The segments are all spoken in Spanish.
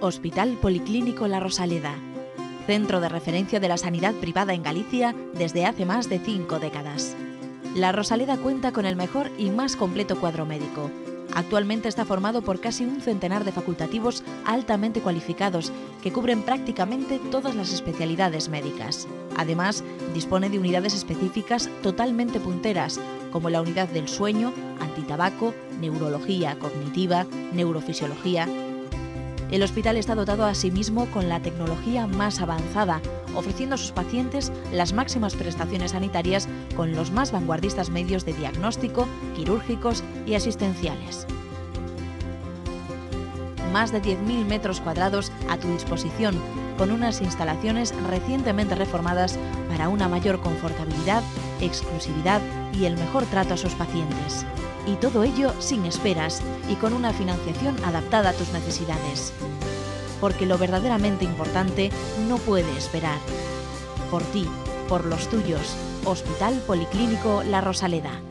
Hospital Policlínico La Rosaleda, centro de referencia de la sanidad privada en Galicia desde hace más de 5 décadas. La Rosaleda cuenta con el mejor y más completo cuadro médico. Actualmente está formado por casi un centenar de facultativos altamente cualificados que cubren prácticamente todas las especialidades médicas. Además, dispone de unidades específicas totalmente punteras, como la unidad del sueño, antitabaco, neurología cognitiva, neurofisiología. El hospital está dotado asimismo con la tecnología más avanzada, ofreciendo a sus pacientes las máximas prestaciones sanitarias con los más vanguardistas medios de diagnóstico, quirúrgicos y asistenciales. Más de 10.000 metros cuadrados a tu disposición, con unas instalaciones recientemente reformadas para una mayor confortabilidad, exclusividad y el mejor trato a sus pacientes. Y todo ello sin esperas y con una financiación adaptada a tus necesidades. Porque lo verdaderamente importante no puede esperar. Por ti, por los tuyos. Hospital Policlínico La Rosaleda.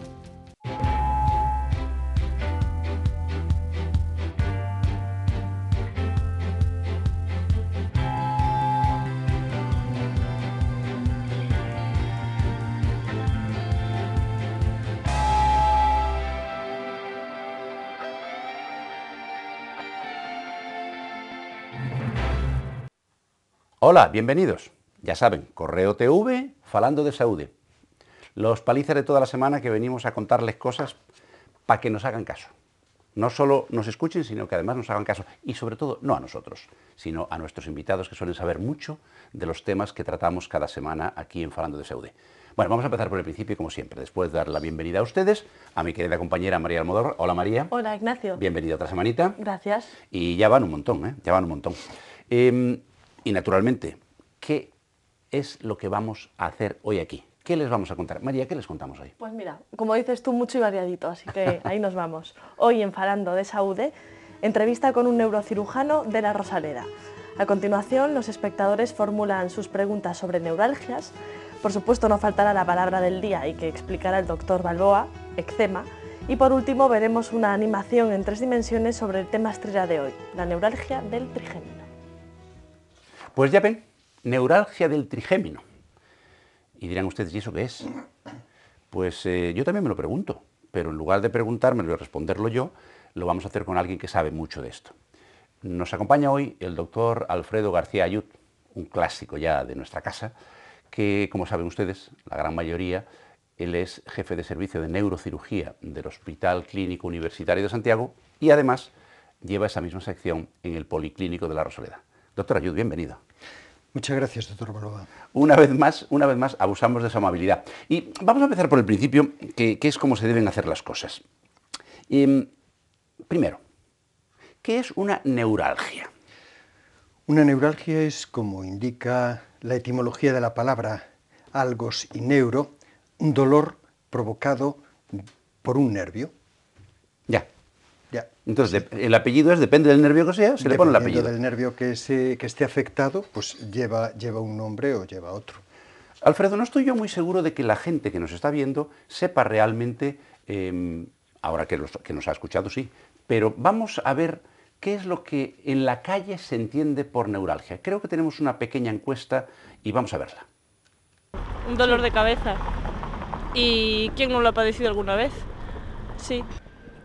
Hola, bienvenidos. Ya saben, Correo TV, falando de saúde. Los palizas de toda la semana que venimos a contarles cosas para que nos hagan caso. No solo nos escuchen, sino que además nos hagan caso. Y sobre todo, no a nosotros, sino a nuestros invitados que suelen saber mucho de los temas que tratamos cada semana aquí en Falando de Saúde. Bueno, vamos a empezar por el principio, como siempre. Después de dar la bienvenida a ustedes, a mi querida compañera María Almodóvar. Hola, María. Hola, Ignacio. Bienvenida otra semanita. Gracias. Y ya van un montón, ¿eh? Ya van un montón. Y naturalmente, ¿qué es lo que vamos a hacer hoy aquí? ¿Qué les vamos a contar? María, ¿qué les contamos hoy? Pues mira, como dices tú, mucho y variadito, así que ahí nos vamos. Hoy en Falando de Saúde, entrevista con un neurocirujano de La Rosaleda. A continuación, los espectadores formulan sus preguntas sobre neuralgias. Por supuesto, no faltará la palabra del día y que explicará el doctor Balboa, eczema. Y por último, veremos una animación en 3 dimensiones sobre el tema estrella de hoy, la neuralgia del trigémino. Pues ya ven, neuralgia del trigémino. Y dirán ustedes, ¿y eso qué es? Pues yo también me lo pregunto, pero en lugar de preguntármelo y responderlo yo, lo vamos a hacer con alguien que sabe mucho de esto. Nos acompaña hoy el doctor Alfredo García Ayud, un clásico ya de nuestra casa, que, como saben ustedes, la gran mayoría, él es jefe de servicio de neurocirugía del Hospital Clínico Universitario de Santiago y además lleva esa misma sección en el Policlínico de La Rosaleda. Doctor Ayud, bienvenido. Muchas gracias, doctor Balboa. Una vez más, abusamos de su amabilidad. Y vamos a empezar por el principio, que es cómo se deben hacer las cosas. Primero, ¿qué es una neuralgia? Una neuralgia es, como indica la etimología de la palabra algos y neuro, un dolor provocado por un nervio. Ya. Ya. Entonces, el apellido es, depende del nervio que sea, se le pone el apellido. Dependiendo del nervio que esté afectado, pues lleva un nombre o lleva otro. Alfredo, no estoy yo muy seguro de que la gente que nos está viendo sepa realmente, ahora que nos ha escuchado, sí, pero vamos a ver qué es lo que en la calle se entiende por neuralgia. Creo que tenemos una pequeña encuesta y vamos a verla. Un dolor de cabeza. ¿Y quién no lo ha padecido alguna vez? Sí.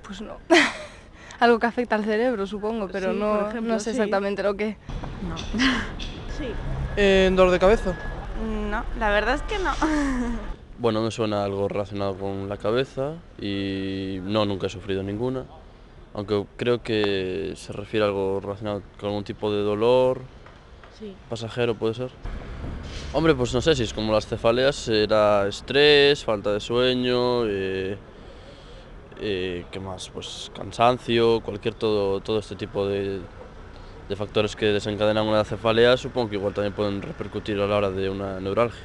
Pues no. Algo que afecta al cerebro, supongo, pero Sí, no, por ejemplo, no sé sí. exactamente lo que. No. Sí. ¿Dolor de cabeza? No, la verdad es que no. Bueno, me suena algo relacionado con la cabeza y no, nunca he sufrido ninguna. Aunque creo que se refiere a algo relacionado con algún tipo de dolor Sí. pasajero, ¿puede ser? Hombre, pues no sé, si es como las cefaleas, será estrés, falta de sueño, ¿qué más? Pues cansancio, todo este tipo de factores que desencadenan una cefalea, supongo que igual también pueden repercutir a la hora de una neuralgia.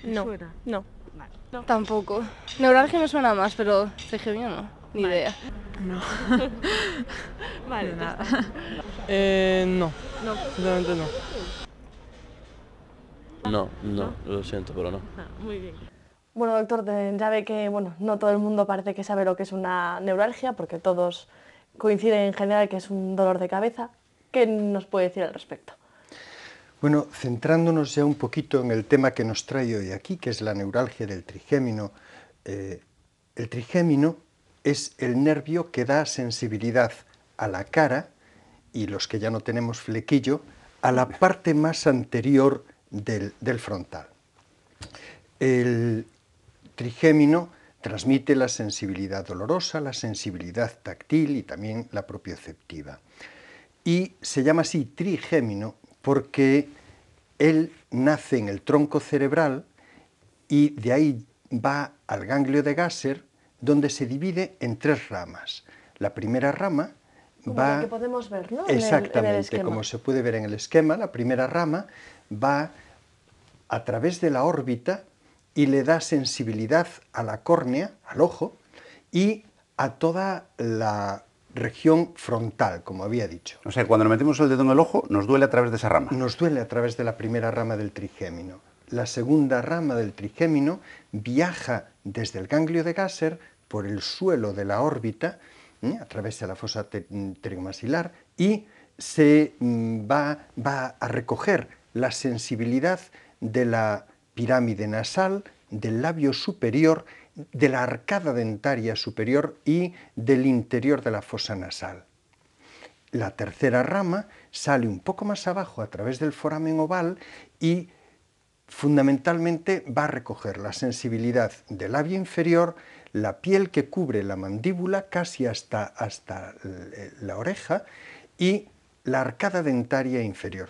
No. No. Tampoco. Neuralgia me suena más, pero trigémino no. Ni idea. No. Vale, Nada. No, No. sinceramente no. No, lo siento, pero no. Muy bien. Bueno, doctor, ya ve que no todo el mundo parece que sabe lo que es una neuralgia, porque todos coinciden en general que es un dolor de cabeza. ¿Qué nos puede decir al respecto? Bueno, centrándonos ya un poquito en el tema que nos trae hoy aquí, que es la neuralgia del trigémino. El trigémino es el nervio que da sensibilidad a la cara, y los que ya no tenemos flequillo, a la parte más anterior del frontal. El trigémino transmite la sensibilidad dolorosa, la sensibilidad táctil y también la propioceptiva. Y se llama así trigémino porque él nace en el tronco cerebral y de ahí va al ganglio de Gasser, donde se divide en 3 ramas. La primera rama Como va... la que podemos ver, ¿no? Exactamente, en el esquema. como se puede ver en el esquema, la primera rama va a través de la órbita y le da sensibilidad a la córnea, al ojo, y a toda la región frontal, como había dicho. O sea, cuando nos metemos el dedo en el ojo, nos duele a través de esa rama. Nos duele a través de la primera rama del trigémino. La segunda rama del trigémino viaja desde el ganglio de Gasser por el suelo de la órbita, a través de la fosa pterigomasilar, y se va a recoger la sensibilidad de la pirámide nasal, del labio superior, de la arcada dentaria superior y del interior de la fosa nasal. La tercera rama sale un poco más abajo a través del foramen oval y fundamentalmente va a recoger la sensibilidad del labio inferior, la piel que cubre la mandíbula casi hasta la oreja y la arcada dentaria inferior,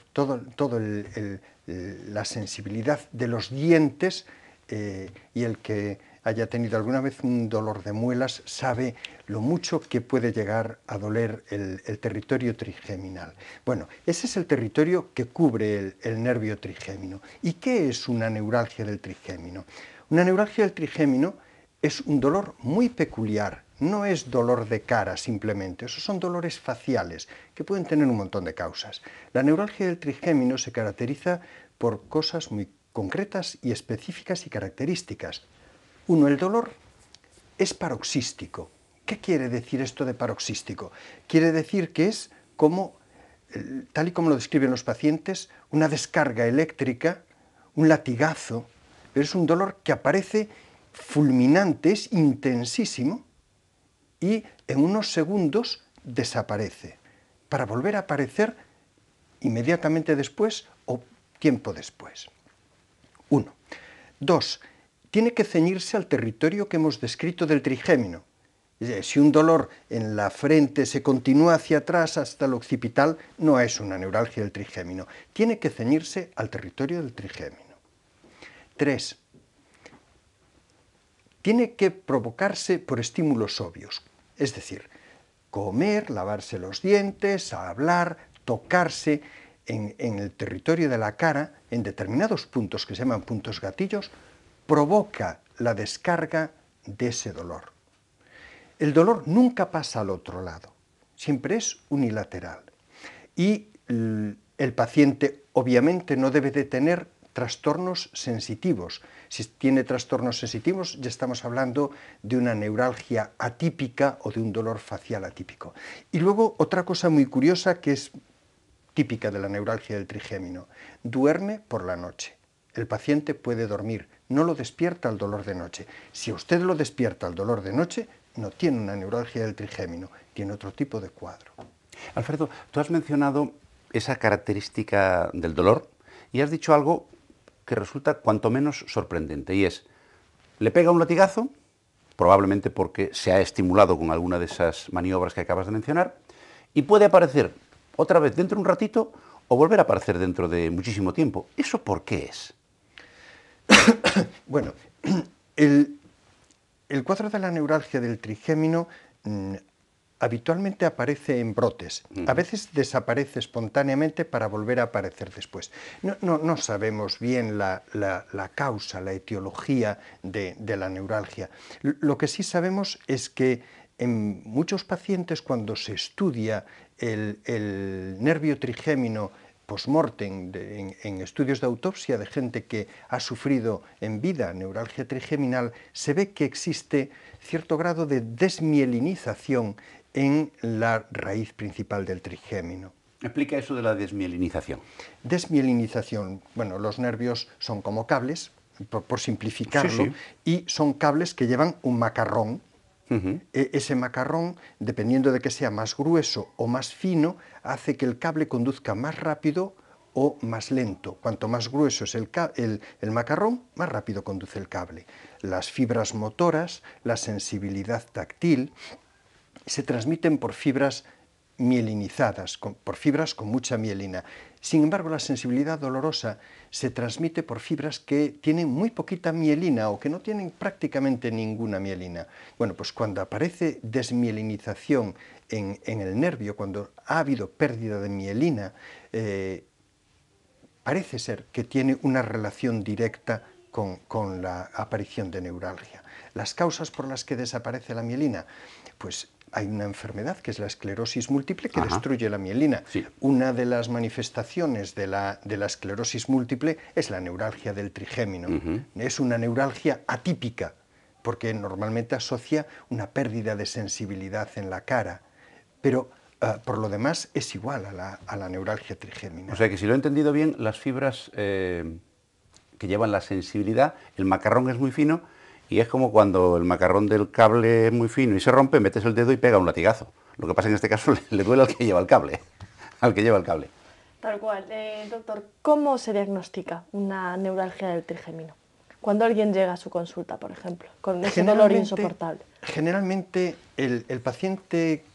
la sensibilidad de los dientes, y el que haya tenido alguna vez un dolor de muelas sabe lo mucho que puede llegar a doler el territorio trigéminal. Bueno, ese es el territorio que cubre el nervio trigémino. ¿Y qué es una neuralgia del trigémino? Una neuralgia del trigémino es un dolor muy peculiar, no es dolor de cara simplemente, esos son dolores faciales que pueden tener un montón de causas. La neuralgia del trigémino se caracteriza por cosas muy concretas y específicas y características. Uno, el dolor es paroxístico. ¿Qué quiere decir esto de paroxístico? Quiere decir que es como, tal y como lo describen los pacientes, una descarga eléctrica, un latigazo, pero es un dolor que aparece fulminante, es intensísimo y en unos segundos desaparece, para volver a aparecer inmediatamente después o tiempo después. 1. 2. Tiene que ceñirse al territorio que hemos descrito del trigémino. Es decir, si un dolor en la frente se continúa hacia atrás hasta el occipital, no es una neuralgia del trigémino. Tiene que ceñirse al territorio del trigémino. 3. Tiene que provocarse por estímulos obvios, es decir, comer, lavarse los dientes, hablar, tocarse en el territorio de la cara, en determinados puntos que se llaman puntos gatillos, provoca la descarga de ese dolor. El dolor nunca pasa al otro lado, siempre es unilateral. Y el paciente obviamente no debe de tener trastornos sensitivos. Si tiene trastornos sensitivos ya estamos hablando de una neuralgia atípica o de un dolor facial atípico. Y luego otra cosa muy curiosa que es típica de la neuralgia del trigémino, duerme por la noche. El paciente puede dormir, no lo despierta el dolor de noche. Si a usted lo despierta el dolor de noche, no tiene una neuralgia del trigémino, tiene otro tipo de cuadro. Alfredo, tú has mencionado esa característica del dolor y has dicho algo que resulta cuanto menos sorprendente, y es, le pega un latigazo, probablemente porque se ha estimulado con alguna de esas maniobras que acabas de mencionar, y puede aparecer otra vez dentro de un ratito o volver a aparecer dentro de muchísimo tiempo. ¿Eso por qué es? Bueno, el cuadro de la neuralgia del trigémino habitualmente aparece en brotes. A veces desaparece espontáneamente para volver a aparecer después. No sabemos bien la causa, la etiología de la neuralgia. Lo que sí sabemos es que en muchos pacientes, cuando se estudia el nervio trigémino post-mortem, en estudios de autopsia de gente que ha sufrido en vida neuralgia trigeminal, se ve que existe cierto grado de desmielinización en la raíz principal del trigémino. Explica eso de la desmielinización. Desmielinización, bueno, los nervios son como cables, por simplificarlo, Sí, sí. y son cables que llevan un macarrón. Ese macarrón, dependiendo de que sea más grueso o más fino, hace que el cable conduzca más rápido o más lento. Cuanto más grueso es el macarrón, más rápido conduce el cable. Las fibras motoras, la sensibilidad táctil, se transmiten por fibras mielinizadas, por fibras con mucha mielina. Sin embargo, la sensibilidad dolorosa se transmite por fibras que tienen muy poquita mielina o que no tienen prácticamente ninguna mielina. Bueno, pues cuando aparece desmielinización en el nervio, cuando ha habido pérdida de mielina, parece ser que tiene una relación directa con la aparición de neuralgia. Las causas por las que desaparece la mielina, pues hay una enfermedad que es la esclerosis múltiple que destruye la mielina. Sí. Una de las manifestaciones de la esclerosis múltiple es la neuralgia del trigémino. Es una neuralgia atípica, porque normalmente asocia una pérdida de sensibilidad en la cara, pero por lo demás es igual a la neuralgia trigémina. O sea que si lo he entendido bien, las fibras que llevan la sensibilidad, el macarrón es muy fino y es como cuando el macarrón del cable es muy fino y se rompe, metes el dedo y pega un latigazo. Lo que pasa en este caso le duele al que lleva el cable, al que lleva el cable. Tal cual. Doctor, ¿cómo se diagnostica una neuralgia del trigémino? Cuando alguien llega a su consulta, por ejemplo, con ese dolor insoportable. Generalmente el paciente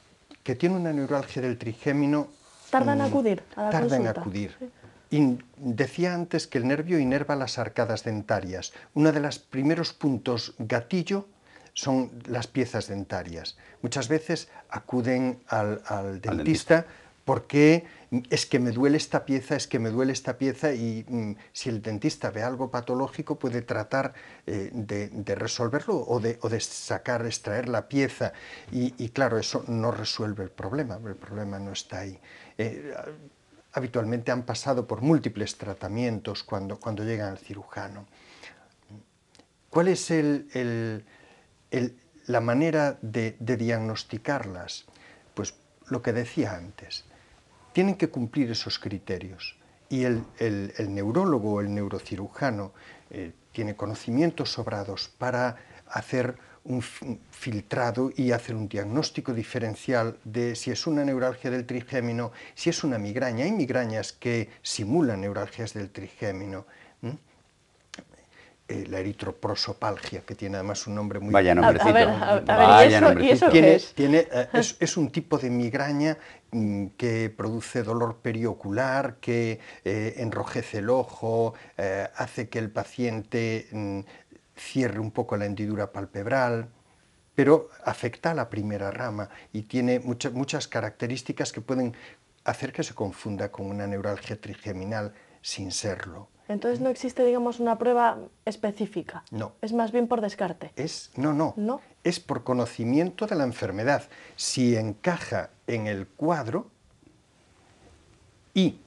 que tiene una neuralgia del trigémino ¿Tarda en acudir a la consulta? Tarda en acudir. Sí. Y decía antes que el nervio inerva las arcadas dentarias. Uno de los primeros puntos gatillo son las piezas dentarias. Muchas veces acuden al dentista porque es que me duele esta pieza, es que me duele esta pieza, y si el dentista ve algo patológico puede tratar de resolverlo o de extraer la pieza, y claro, eso no resuelve el problema no está ahí. Habitualmente han pasado por múltiples tratamientos cuando llegan al cirujano. ¿Cuál es la manera de diagnosticarlas? Pues lo que decía antes, tienen que cumplir esos criterios, y el neurólogo o el neurocirujano tiene conocimientos sobrados para hacer un filtrado y hacer un diagnóstico diferencial de si es una neuralgia del trigémino, si es una migraña. Hay migrañas que simulan neuralgias del trigémino. La eritroprosopalgia, que tiene además un nombre muy... Vaya nombrecito. Vaya nombrecito. ¿Y eso qué es? Es un tipo de migraña que produce dolor periocular, que enrojece el ojo, hace que el paciente cierre un poco la hendidura palpebral, pero afecta a la primera rama y tiene muchas características que pueden hacer que se confunda con una neuralgia trigeminal sin serlo. Entonces no existe, digamos, una prueba específica. No. Es más bien por descarte. No. Es por conocimiento de la enfermedad. Si encaja en el cuadro, y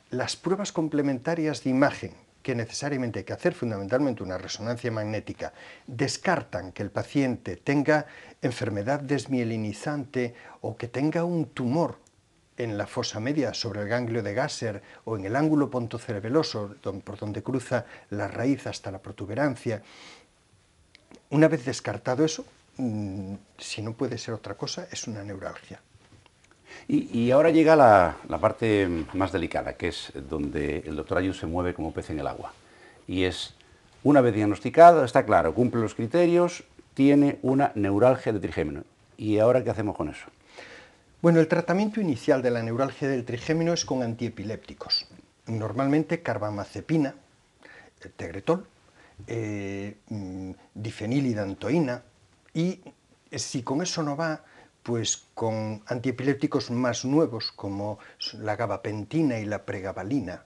las pruebas complementarias de imagen, que necesariamente hay que hacer, fundamentalmente una resonancia magnética, descartan que el paciente tenga enfermedad desmielinizante o que tenga un tumor en la fosa media sobre el ganglio de Gasser o en el ángulo pontocerebeloso por donde cruza la raíz hasta la protuberancia. Una vez descartado eso, si no puede ser otra cosa, es una neuralgia. Y ahora llega la parte más delicada, que es donde el doctor Ayuso se mueve como pez en el agua. Y es, una vez diagnosticado, está claro, cumple los criterios, tiene una neuralgia de trigémino. ¿Y ahora qué hacemos con eso? Bueno, el tratamiento inicial de la neuralgia del trigémino es con antiepilépticos. Normalmente carbamazepina, tegretol, difenilidantoína, y si con eso no va, pues con antiepilépticos más nuevos como la gabapentina y la pregabalina.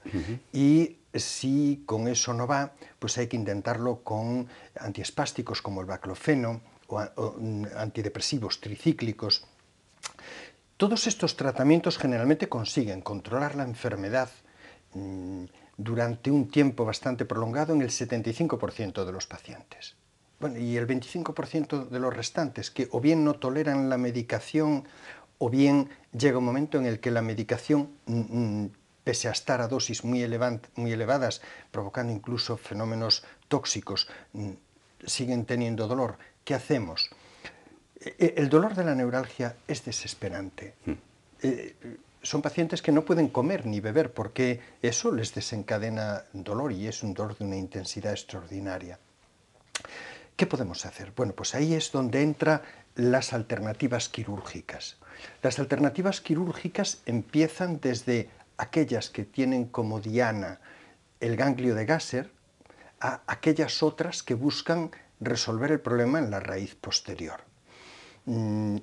Y si con eso no va, pues hay que intentarlo con antiespásticos como el baclofeno o antidepresivos tricíclicos. Todos estos tratamientos generalmente consiguen controlar la enfermedad durante un tiempo bastante prolongado en el 75% de los pacientes. Bueno, y el 25% de los restantes, que o bien no toleran la medicación o bien llega un momento en el que la medicación, pese a estar a dosis muy elevadas, provocando incluso fenómenos tóxicos, siguen teniendo dolor. ¿Qué hacemos? El dolor de la neuralgia es desesperante. Son pacientes que no pueden comer ni beber porque eso les desencadena dolor y es un dolor de una intensidad extraordinaria. ¿Qué podemos hacer? Bueno, pues ahí es donde entran las alternativas quirúrgicas. Las alternativas quirúrgicas empiezan desde aquellas que tienen como diana el ganglio de Gasser a aquellas otras que buscan resolver el problema en la raíz posterior.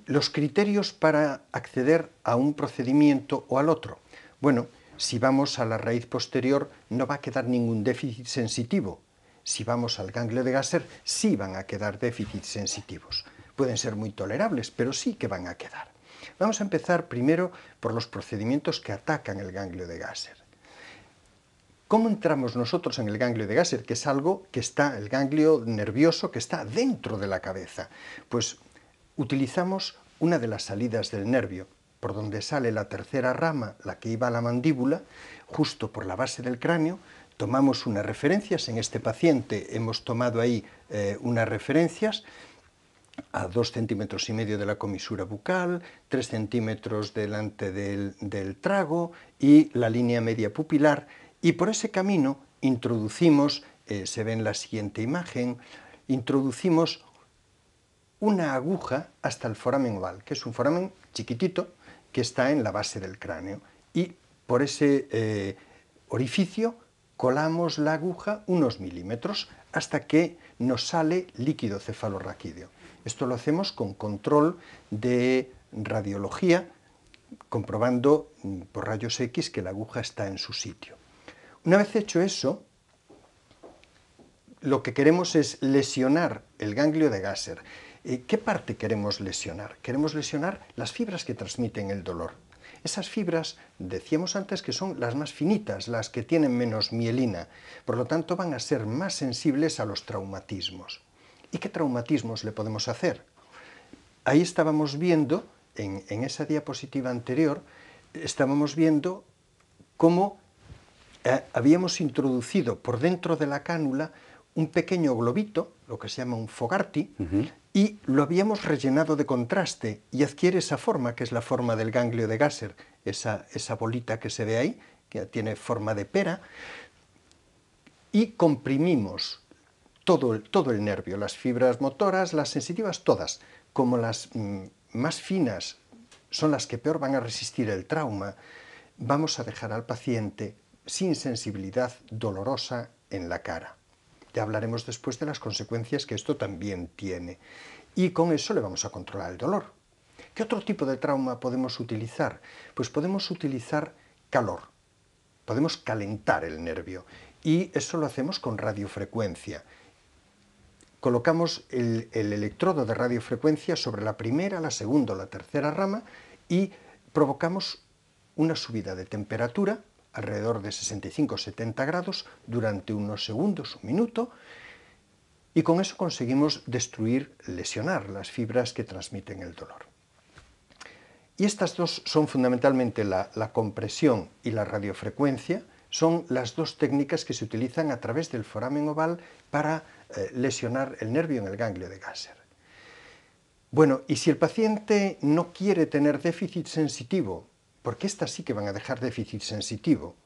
Los criterios para acceder a un procedimiento o al otro. Bueno, si vamos a la raíz posterior no va a quedar ningún déficit sensitivo. Si vamos al ganglio de Gasser sí van a quedar déficits sensitivos. Pueden ser muy tolerables, pero sí que van a quedar. Vamos a empezar primero por los procedimientos que atacan el ganglio de Gasser. ¿Cómo entramos nosotros en el ganglio de Gasser? Que es algo que está, el ganglio nervioso que está dentro de la cabeza. Pues utilizamos una de las salidas del nervio, por donde sale la tercera rama, la que iba a la mandíbula, justo por la base del cráneo. Tomamos unas referencias, en este paciente hemos tomado ahí unas referencias a 2,5 centímetros de la comisura bucal, 3 centímetros delante del trago y la línea media pupilar, y por ese camino introducimos, se ve en la siguiente imagen, introducimos una aguja hasta el foramen oval, que es un foramen chiquitito que está en la base del cráneo, y por ese orificio colamos la aguja unos milímetros hasta que nos sale líquido cefalorraquídeo. Esto lo hacemos con control de radiología, comprobando por rayos X que la aguja está en su sitio. Una vez hecho eso, lo que queremos es lesionar el ganglio de Gasser. ¿Qué parte queremos lesionar? Queremos lesionar las fibras que transmiten el dolor. Esas fibras, decíamos antes, que son las más finitas, las que tienen menos mielina, por lo tanto van a ser más sensibles a los traumatismos. ¿Y qué traumatismos le podemos hacer? Ahí estábamos viendo, en esa diapositiva anterior, estábamos viendo cómo habíamos introducido por dentro de la cánula un pequeño globito, lo que se llama un Fogarty, y lo habíamos rellenado de contraste y adquiere esa forma, que es la forma del ganglio de Gasser, esa bolita que se ve ahí, que tiene forma de pera, y comprimimos todo el nervio, las fibras motoras, las sensitivas, todas. Como las más finas son las que peor van a resistir el trauma, vamos a dejar al paciente sin sensibilidad dolorosa en la cara. Ya hablaremos después de las consecuencias que esto también tiene. Y con eso le vamos a controlar el dolor. ¿Qué otro tipo de trauma podemos utilizar? Pues podemos utilizar calor. Podemos calentar el nervio. Y eso lo hacemos con radiofrecuencia. Colocamos el electrodo de radiofrecuencia sobre la primera, la segunda o la tercera rama y provocamos una subida de temperatura alrededor de 65-70 grados durante unos segundos, un minuto, y con eso conseguimos lesionar las fibras que transmiten el dolor. Y estas dos son fundamentalmente la compresión y la radiofrecuencia, son las dos técnicas que se utilizan a través del foramen oval para lesionar el nervio en el ganglio de Gasser. Bueno, y si el paciente no quiere tener déficit sensitivo, porque estas sí que van a dejar déficit sensitivo,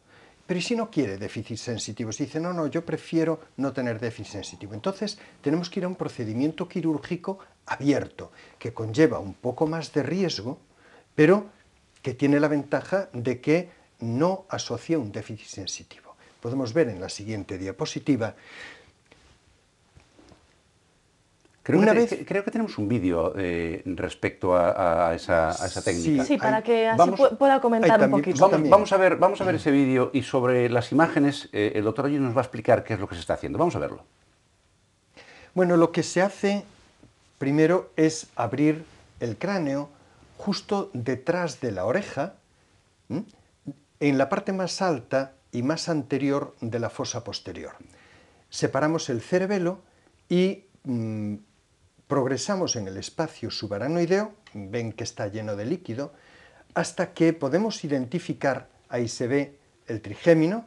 pero ¿y si no quiere déficit sensitivo? Si dice, no, yo prefiero no tener déficit sensitivo. Entonces tenemos que ir a un procedimiento quirúrgico abierto, que conlleva un poco más de riesgo, pero que tiene la ventaja de que no asocia un déficit sensitivo. Podemos ver en la siguiente diapositiva. Creo que tenemos un vídeo respecto a esa técnica. Sí, para que así pueda comentar un poquito. Vamos a ver ese vídeo y sobre las imágenes el doctor Hoyos nos va a explicar qué es lo que se está haciendo. Vamos a verlo. Bueno, lo que se hace primero es abrir el cráneo justo detrás de la oreja, en la parte más alta y más anterior de la fosa posterior. Separamos el cerebelo y progresamos en el espacio subaracnoideo, ven que está lleno de líquido, hasta que podemos identificar, ahí se ve el trigémino,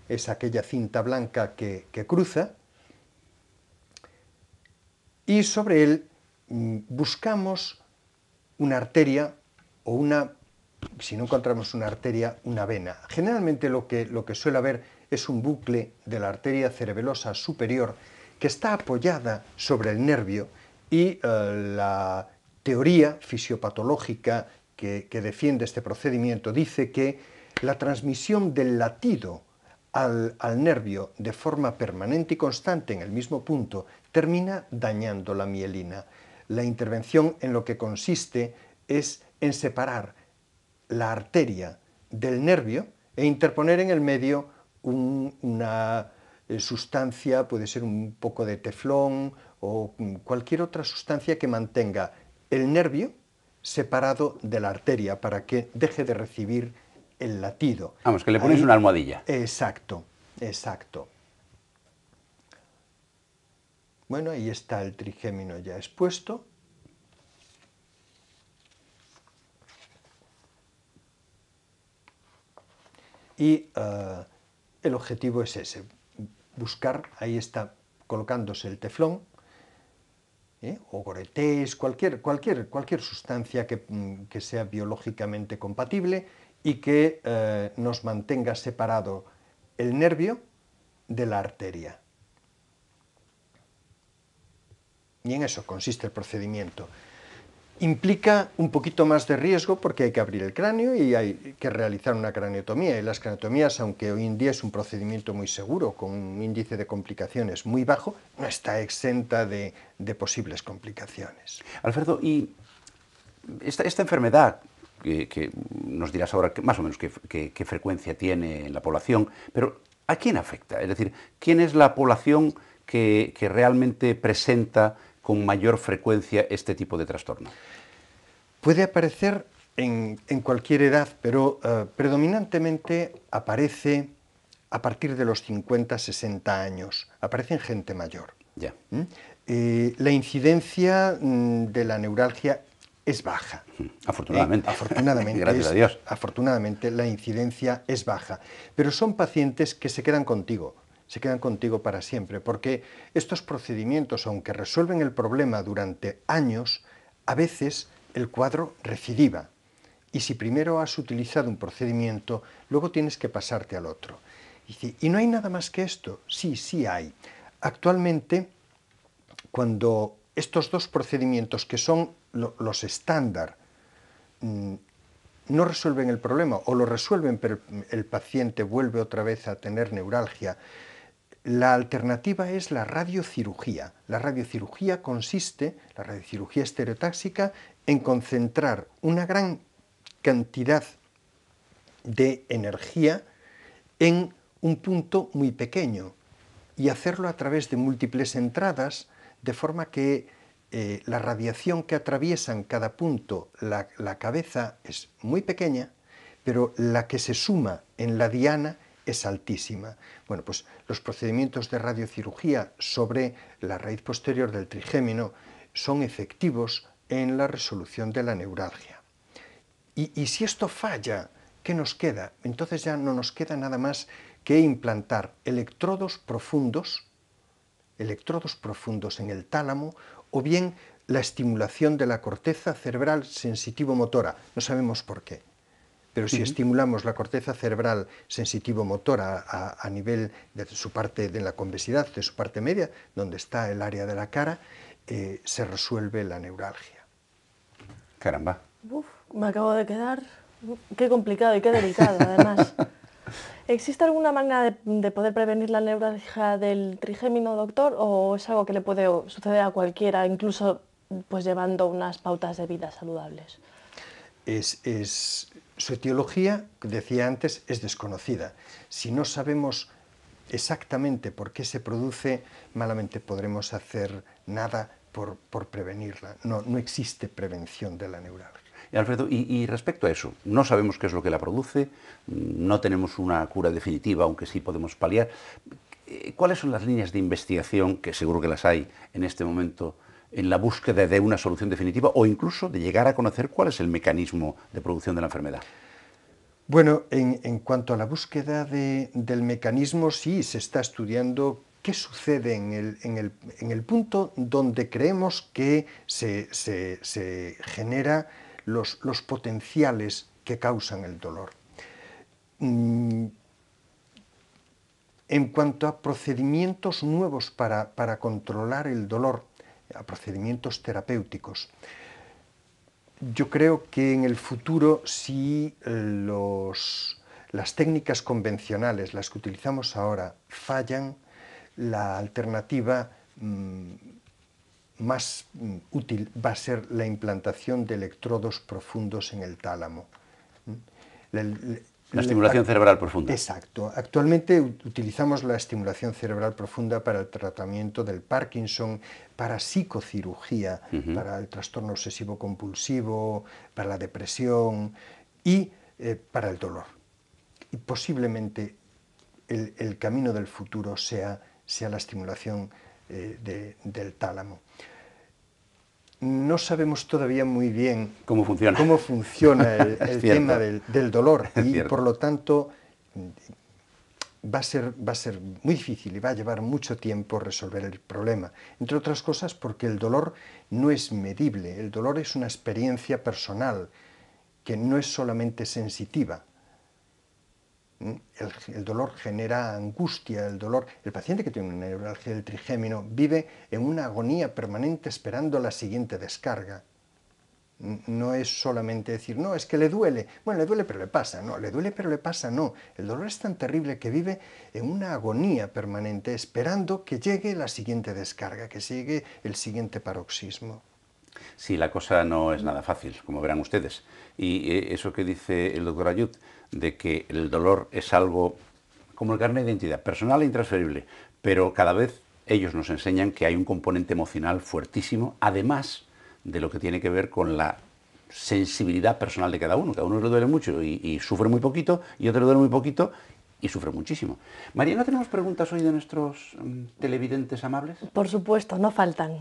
es aquella cinta blanca que cruza, y sobre él buscamos una arteria o una, si no encontramos una arteria, una vena. Generalmente lo que suele haber es un bucle de la arteria cerebelosa superior que está apoyada sobre el nervio y la teoría fisiopatológica que defiende este procedimiento dice que la transmisión del latido al nervio de forma permanente y constante en el mismo punto termina dañando la mielina. La intervención en lo que consiste es en separar la arteria del nervio e interponer en el medio una sustancia, puede ser un poco de teflón o cualquier otra sustancia que mantenga el nervio separado de la arteria para que deje de recibir el latido. Vamos, que le pones una almohadilla. Exacto, exacto. Bueno, ahí está el trigémino ya expuesto. Y el objetivo es ese, buscar, ahí está colocándose el teflón, o goretés, cualquier sustancia que sea biológicamente compatible y que nos mantenga separado el nervio de la arteria. Y en eso consiste el procedimiento. Implica un poquito más de riesgo porque hay que abrir el cráneo y hay que realizar una craniotomía. Y las craniotomías, aunque hoy en día es un procedimiento muy seguro, con un índice de complicaciones muy bajo, no está exenta de posibles complicaciones. Alfredo, y esta enfermedad, que nos dirás ahora más o menos qué frecuencia tiene en la población, pero ¿a quién afecta? Es decir, ¿quién es la población que realmente presenta con mayor frecuencia este tipo de trastorno? Puede aparecer en cualquier edad, pero predominantemente aparece a partir de los 50-60 años. Aparece en gente mayor. Ya. La incidencia de la neuralgia es baja. Afortunadamente. Afortunadamente. Gracias a Dios. Afortunadamente la incidencia es baja. Pero son pacientes que se quedan contigo. Se quedan contigo para siempre, porque estos procedimientos, aunque resuelven el problema durante años, a veces el cuadro recidiva. Y si primero has utilizado un procedimiento, luego tienes que pasarte al otro. ¿Y no hay nada más que esto? Sí, sí hay. Actualmente, cuando estos dos procedimientos, que son los estándar, no resuelven el problema, o lo resuelven pero el paciente vuelve otra vez a tener neuralgia, la alternativa es la radiocirugía. La radiocirugía consiste, la radiocirugía estereotáxica, en concentrar una gran cantidad de energía en un punto muy pequeño y hacerlo a través de múltiples entradas, de forma que la radiación que atraviesan cada punto la cabeza es muy pequeña, pero la que se suma en la diana es altísima. Bueno, pues los procedimientos de radiocirugía sobre la raíz posterior del trigémino son efectivos en la resolución de la neuralgia. Y si esto falla, ¿qué nos queda? Entonces ya no nos queda nada más que implantar electrodos profundos en el tálamo, o bien la estimulación de la corteza cerebral sensitivo-motora. No sabemos por qué. Pero si estimulamos la corteza cerebral sensitivo-motora a nivel de su parte, de la convexidad, de su parte media, donde está el área de la cara, se resuelve la neuralgia. Caramba. Uf, me acabo de quedar... Qué complicado y qué delicado, además. ¿Existe alguna manera de poder prevenir la neuralgia del trigémino, doctor, o es algo que le puede suceder a cualquiera, incluso pues llevando unas pautas de vida saludables? Su etiología, decía antes, es desconocida. Si no sabemos exactamente por qué se produce, malamente podremos hacer nada por prevenirla. No existe prevención de la neuralgia. Alfredo, y respecto a eso, no sabemos qué es lo que la produce, no tenemos una cura definitiva, aunque sí podemos paliar. ¿Cuáles son las líneas de investigación, que seguro que las hay en este momento, en la búsqueda de una solución definitiva o incluso de llegar a conocer cuál es el mecanismo de producción de la enfermedad? Bueno, en cuanto a la búsqueda del mecanismo, sí, se está estudiando qué sucede en el punto donde creemos que se genera los potenciales que causan el dolor. En cuanto a procedimientos nuevos para controlar el dolor, a procedimientos terapéuticos, yo creo que en el futuro, si las técnicas convencionales, las que utilizamos ahora, fallan, la alternativa más útil va a ser la implantación de electrodos profundos en el tálamo. La estimulación cerebral profunda. Exacto. Actualmente utilizamos la estimulación cerebral profunda para el tratamiento del Parkinson, para psicocirugía, para el trastorno obsesivo-compulsivo, para la depresión y para el dolor. Y posiblemente el camino del futuro sea la estimulación del tálamo. No sabemos todavía muy bien cómo funciona el tema del dolor y por lo tanto va a ser muy difícil y va a llevar mucho tiempo resolver el problema. Entre otras cosas porque el dolor no es medible, el dolor es una experiencia personal que no es solamente sensitiva. El dolor genera angustia, el paciente que tiene una neuralgia del trigémino vive en una agonía permanente esperando la siguiente descarga. No es solamente decir, no, es que le duele, bueno, le duele pero le pasa, no, le duele pero le pasa, no. El dolor es tan terrible que vive en una agonía permanente esperando que llegue la siguiente descarga, que llegue el siguiente paroxismo. Sí, la cosa no es nada fácil, como verán ustedes. Y eso que dice el doctor Ayud, de que el dolor es algo como el carnet de identidad, personal e intransferible, pero cada vez ellos nos enseñan que hay un componente emocional fuertísimo, además de lo que tiene que ver con la sensibilidad personal de cada uno. Cada uno le duele mucho y sufre muy poquito, y otro le duele muy poquito y sufre muchísimo. María, ¿no tenemos preguntas hoy de nuestros televidentes amables? Por supuesto, no faltan.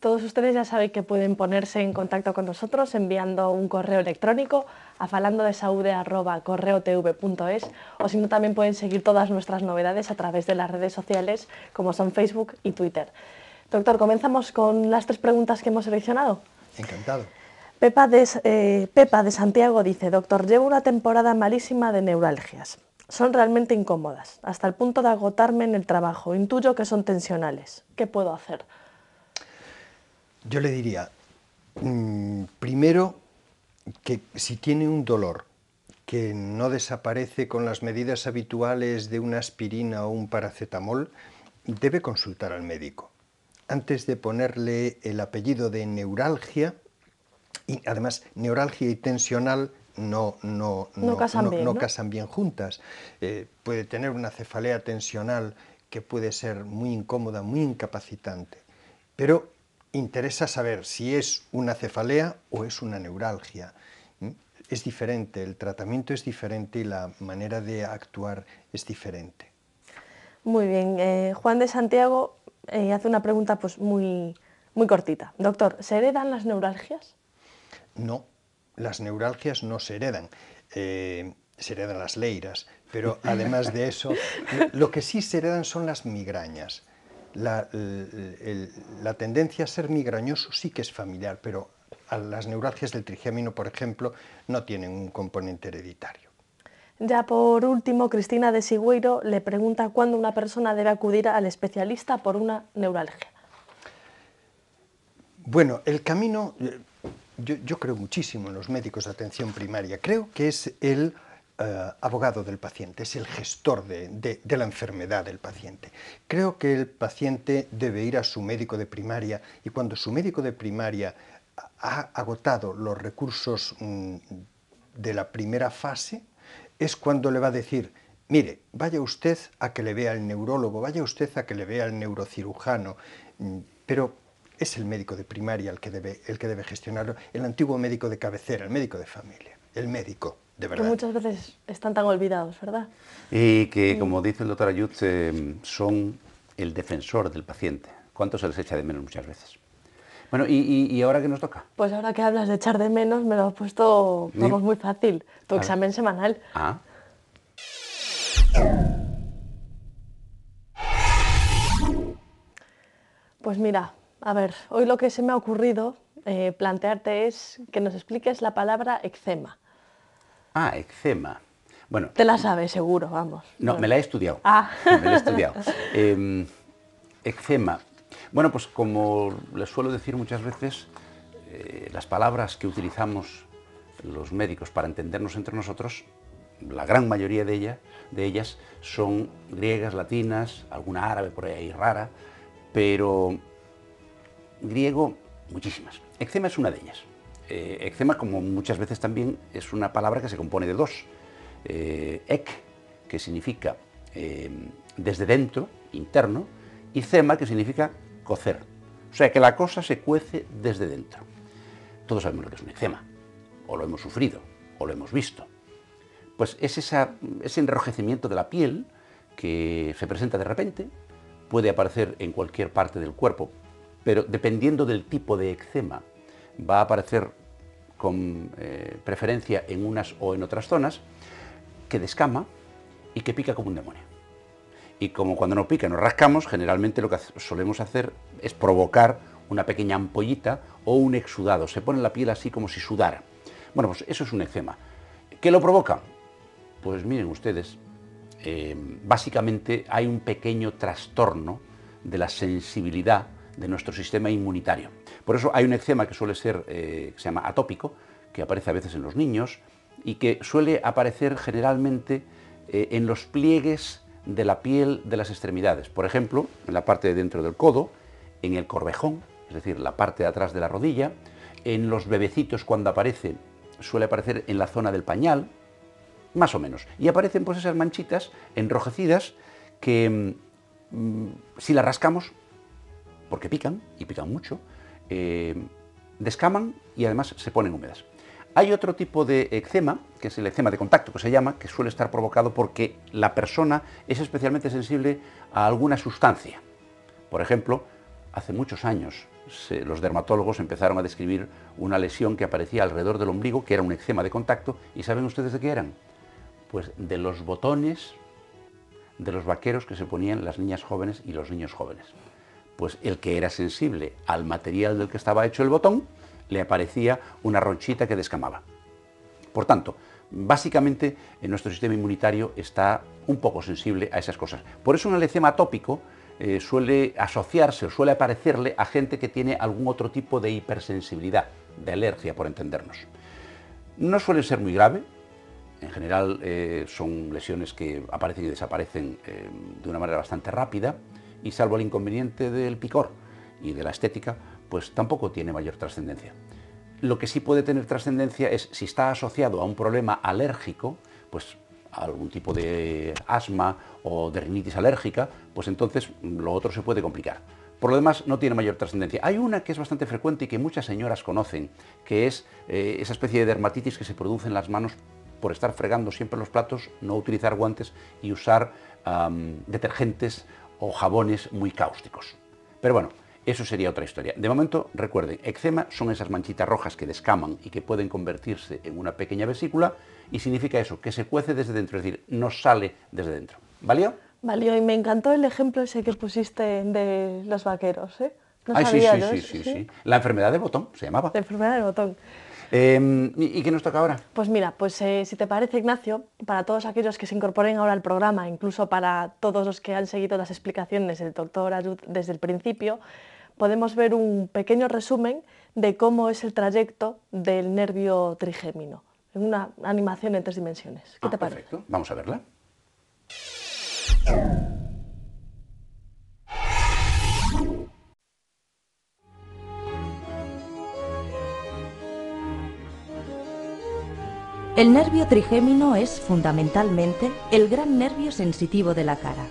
Todos ustedes ya saben que pueden ponerse en contacto con nosotros enviando un correo electrónico a falandodesaude@correotv.es, o si no también pueden seguir todas nuestras novedades a través de las redes sociales como son Facebook y Twitter. Doctor, comenzamos con las 3 preguntas que hemos seleccionado. Encantado. Pepa de Santiago dice: doctor, llevo una temporada malísima de neuralgias. Son realmente incómodas, hasta el punto de agotarme en el trabajo. Intuyo que son tensionales. ¿Qué puedo hacer? Yo le diría, primero, que si tiene un dolor que no desaparece con las medidas habituales de una aspirina o un paracetamol, debe consultar al médico. Antes de ponerle el apellido de neuralgia, y además neuralgia y tensional no casan bien juntas. Puede tener una cefalea tensional que puede ser muy incómoda, muy incapacitante, pero interesa saber si es una cefalea o es una neuralgia. Es diferente, el tratamiento es diferente y la manera de actuar es diferente. Muy bien. Juan de Santiago hace una pregunta pues muy cortita. Doctor, ¿se heredan las neuralgias? No, las neuralgias no se heredan. Se heredan las leiras, pero además de eso, lo que sí se heredan son las migrañas. La tendencia a ser migrañoso sí que es familiar, pero las neuralgias del trigémino, por ejemplo, no tienen un componente hereditario. Ya por último, Cristina de Sigüeiro le pregunta cuándo una persona debe acudir al especialista por una neuralgia. Bueno, el camino, yo creo muchísimo en los médicos de atención primaria. Creo que es el abogado del paciente, es el gestor de la enfermedad del paciente. Creo que el paciente debe ir a su médico de primaria y cuando su médico de primaria ha agotado los recursos de la primera fase, es cuando le va a decir, mire, vaya usted a que le vea el neurólogo, vaya usted a que le vea el neurocirujano, pero es el médico de primaria el que debe gestionarlo, el antiguo médico de cabecera, el médico de familia. el médico, de Que verdad. muchas veces están tan olvidados, ¿verdad? Y que, como dice el doctor Ayud, son el defensor del paciente. ¿Cuánto se les echa de menos muchas veces? Bueno, ¿y ahora qué nos toca? Pues ahora que hablas de echar de menos, me lo has puesto, vamos, muy fácil. Tu A ver. examen semanal. Ah, Pues mira, a ver, hoy lo que se me ha ocurrido plantearte es que nos expliques la palabra eczema. eczema. Bueno, Te la sabes, seguro, vamos. no, me la he estudiado. Ah. Me la he estudiado. Eczema. Bueno, pues como les suelo decir muchas veces, las palabras que utilizamos los médicos para entendernos entre nosotros, la gran mayoría de ellas son griegas, latinas, alguna árabe por ahí rara, pero griego, muchísimas. Eczema es una de ellas. Eczema, como muchas veces también, es una palabra que se compone de dos. Ek, que significa desde dentro, interno, y cema, que significa cocer. O sea, que la cosa se cuece desde dentro. Todos sabemos lo que es un eczema, o lo hemos sufrido, o lo hemos visto. Pues es ese enrojecimiento de la piel que se presenta de repente, puede aparecer en cualquier parte del cuerpo, pero dependiendo del tipo de eczema, va a aparecer con preferencia en unas o en otras zonas, que descama y que pica como un demonio. Y como cuando nos pica nos rascamos, generalmente lo que solemos hacer es provocar una pequeña ampollita o un exudado. Se pone la piel así como si sudara. Bueno, pues eso es un eczema. ¿Qué lo provoca? Pues miren ustedes, básicamente hay un pequeño trastorno de la sensibilidad de nuestro sistema inmunitario. Por eso hay un eczema que suele ser, que se llama atópico, que aparece a veces en los niños y que suele aparecer generalmente en los pliegues de la piel de las extremidades. Por ejemplo, en la parte de dentro del codo, en el corvejón, es decir, la parte de atrás de la rodilla, en los bebecitos cuando aparece, suele aparecer en la zona del pañal, más o menos. Y aparecen pues esas manchitas enrojecidas que si las rascamos, porque pican, y pican mucho, descaman y además se ponen húmedas. Hay otro tipo de eczema, que es el eczema de contacto, que se llama, que suele estar provocado porque la persona es especialmente sensible a alguna sustancia. Por ejemplo, hace muchos años los dermatólogos empezaron a describir una lesión que aparecía alrededor del ombligo, que era un eczema de contacto, ¿y saben ustedes de qué eran? Pues de los botones de los vaqueros que se ponían las niñas jóvenes y los niños jóvenes. Pues el que era sensible al material del que estaba hecho el botón, le aparecía una ronchita que descamaba. Por tanto, básicamente nuestro sistema inmunitario está un poco sensible a esas cosas. Por eso un eczema atópico suele asociarse o suele aparecerle a gente que tiene algún otro tipo de hipersensibilidad, de alergia, por entendernos. No suele ser muy grave. En general son lesiones que aparecen y desaparecen de una manera bastante rápida y salvo el inconveniente del picor y de la estética, pues tampoco tiene mayor trascendencia. Lo que sí puede tener trascendencia es si está asociado a un problema alérgico, pues a algún tipo de asma o de rinitis alérgica, pues entonces lo otro se puede complicar. Por lo demás, no tiene mayor trascendencia. Hay una que es bastante frecuente y que muchas señoras conocen, que es esa especie de dermatitis que se produce en las manos por estar fregando siempre los platos, no utilizar guantes y usar detergentes o jabones muy cáusticos. Pero bueno, eso sería otra historia. De momento, recuerden, eczema son esas manchitas rojas que descaman y que pueden convertirse en una pequeña vesícula y significa eso, que se cuece desde dentro, es decir, no sale desde dentro. ¿Valió? Valió, y me encantó el ejemplo ese que pusiste de los vaqueros, ¿eh? No Ay, sabía yo sí. eso, La enfermedad del botón se llamaba. La enfermedad del botón. ¿Y qué nos toca ahora? Pues mira, pues si te parece, Ignacio, para todos aquellos que se incorporen ahora al programa, incluso para todos los que han seguido las explicaciones del doctor Ayud desde el principio, podemos ver un pequeño resumen de cómo es el trayecto del nervio trigémino, en una animación en 3 dimensiones. ¿Qué te parece? Perfecto, vamos a verla. El nervio trigémino es fundamentalmente el gran nervio sensitivo de la cara.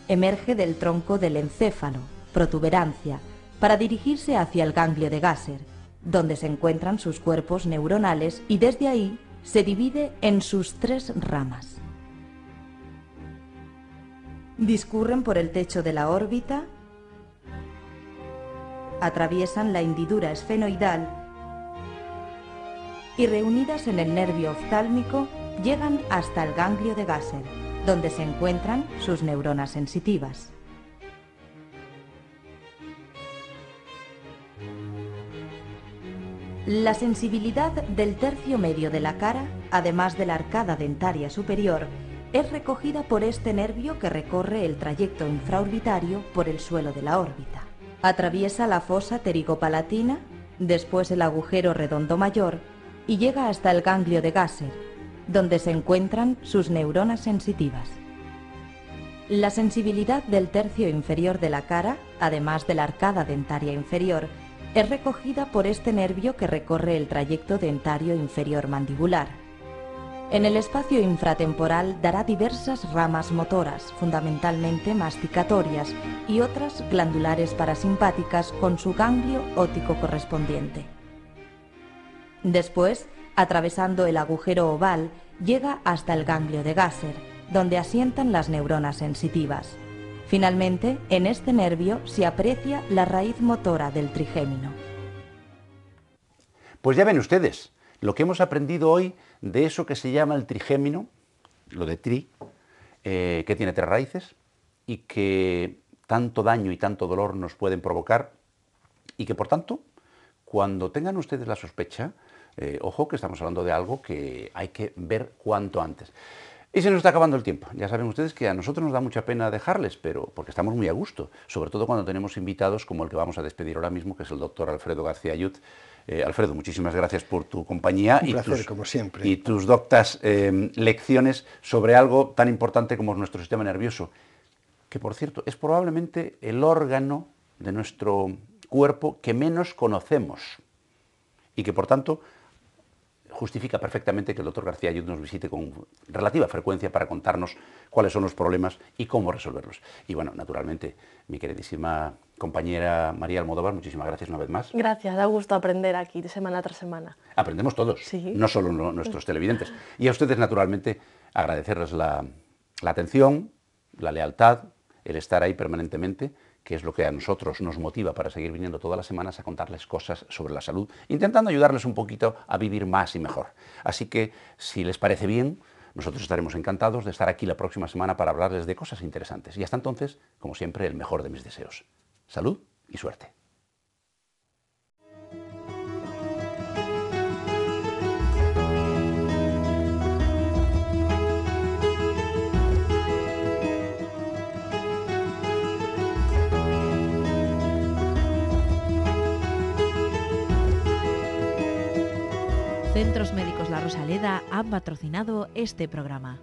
Emerge del tronco del encéfalo, protuberancia, para dirigirse hacia el ganglio de Gasser, donde se encuentran sus cuerpos neuronales y desde ahí se divide en sus 3 ramas. Discurren por el techo de la órbita, atraviesan la hendidura esfenoidal y reunidas en el nervio oftálmico llegan hasta el ganglio de Gasser, donde se encuentran sus neuronas sensitivas. La sensibilidad del tercio medio de la cara, además de la arcada dentaria superior, es recogida por este nervio que recorre el trayecto infraorbitario por el suelo de la órbita. Atraviesa la fosa pterigopalatina, después el agujero redondo mayor y llega hasta el ganglio de Gasser, donde se encuentran sus neuronas sensitivas. La sensibilidad del tercio inferior de la cara, además de la arcada dentaria inferior, es recogida por este nervio que recorre el trayecto dentario inferior mandibular. En el espacio infratemporal dará diversas ramas motoras, fundamentalmente masticatorias, y otras glandulares parasimpáticas con su ganglio óptico correspondiente. Después, atravesando el agujero oval, llega hasta el ganglio de Gasser, donde asientan las neuronas sensitivas. Finalmente, en este nervio se aprecia la raíz motora del trigémino. Pues ya ven ustedes, lo que hemos aprendido hoy de eso que se llama el trigémino, lo de tri, que tiene 3 raíces y que tanto daño y tanto dolor nos pueden provocar y que, por tanto, cuando tengan ustedes la sospecha, ojo que estamos hablando de algo que hay que ver cuanto antes. Y se nos está acabando el tiempo. Ya saben ustedes que a nosotros nos da mucha pena dejarles, pero porque estamos muy a gusto, sobre todo cuando tenemos invitados como el que vamos a despedir ahora mismo, que es el doctor Alfredo García Ayut. Alfredo, muchísimas gracias por tu compañía. Un placer, como siempre. Y tus doctas lecciones sobre algo tan importante como es nuestro sistema nervioso, que por cierto es probablemente el órgano de nuestro cuerpo que menos conocemos y que por tanto justifica perfectamente que el doctor García Ayut nos visite con relativa frecuencia para contarnos cuáles son los problemas y cómo resolverlos. Y bueno, naturalmente, mi queridísima compañera María Almodóvar, muchísimas gracias una vez más. Gracias, da gusto aprender aquí semana tras semana. Aprendemos todos, sí, no solo nuestros televidentes. Y a ustedes, naturalmente, agradecerles la atención, la lealtad, el estar ahí permanentemente, que es lo que a nosotros nos motiva para seguir viniendo todas las semanas a contarles cosas sobre la salud, intentando ayudarles un poquito a vivir más y mejor. Así que, si les parece bien, nosotros estaremos encantados de estar aquí la próxima semana para hablarles de cosas interesantes. Y hasta entonces, como siempre, el mejor de mis deseos. Salud y suerte. Centros Médicos La Rosaleda han patrocinado este programa.